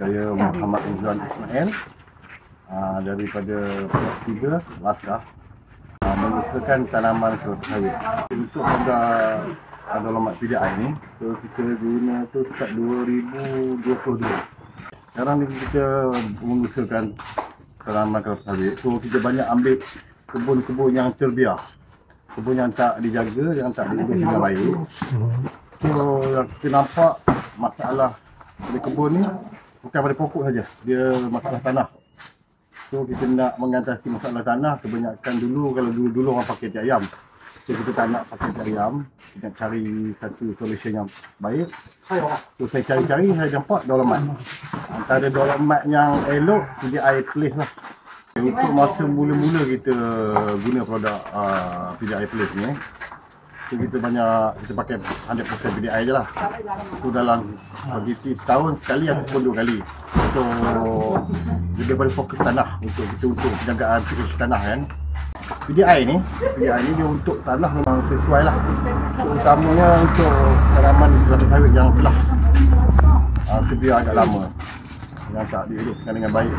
Saya Muhammad Izzuan Ismail daripada Pihak 3 Lasah, mengusahakan tanaman kelapa sawit. Untuk produk dolomat PDI ni, kita guna tu sejak 2022. Sekarang ni kita mengusahakan tanaman kelapa sawit. So kita banyak ambil kebun-kebun yang terbiar, kebun yang tak dijaga, yang tak diurus dengan baik. So yang kita nampak masalah di kebun ni bukan pada pokok saja, dia masalah tanah. So kita nak mengatasi masalah tanah. Kebanyakan dulu, kalau dulu orang pakai cat ayam, so kita tak nak pakai cat ayam, kita nak cari satu solution yang baik. So saya cari-cari, saya nampak dolomat. Antara dolomat yang elok, PDI Place lah. Untuk masa mula-mula kita guna produk PDI Place ni, so kita pakai 100% PDI je lah. So dalam setahun sekali ataupun 2 kali. So dia boleh fokus tanah untuk penjagaan pH tanah kan. PDI ni dia untuk tanah memang sesuai lah. Terutamanya untuk tanaman kelapa sawit yang telah terbiar agak lama, yang tak diuruskan dengan baik.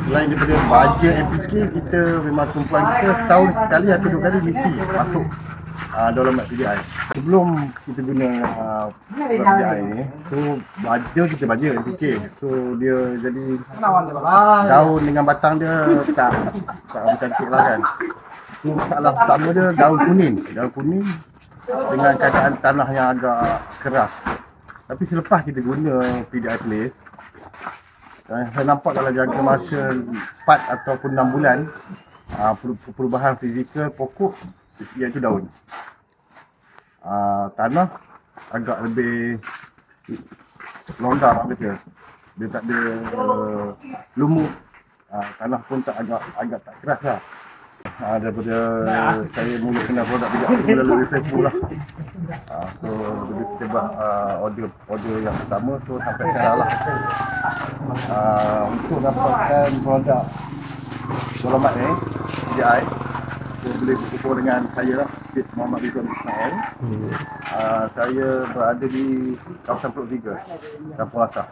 Selain daripada baja NPK, kita memang tumpuan kita setahun sekali atau 2 kali mesti masuk dolomat PDI. Sebelum kita guna PDI ni, so baja kita baja NPK. So dia jadi daun dengan batang dia tak cantik lah kan. So masalah pertama dia daun kuning dengan keadaan tanah yang agak keras. Tapi selepas kita guna PDI Place, saya nampak dalam jangka masa 4 ataupun 6 bulan, perubahan fizikal pokok iaitu daun. Tanah agak lebih longgar kata. Dia tak ada lumut. Tanah pun agak tak keras lah. Daripada saya mula kenal produk melalui Facebook lah. So kita buat order yang pertama tu sampai sekarang lah. Untuk dapatkan produk dolomat ni PDI, so boleh berhubung dengan saya lah, Muhammad Izzuan Ismail. Saya berada di kawasan Pihak 3, Kampung Lasah.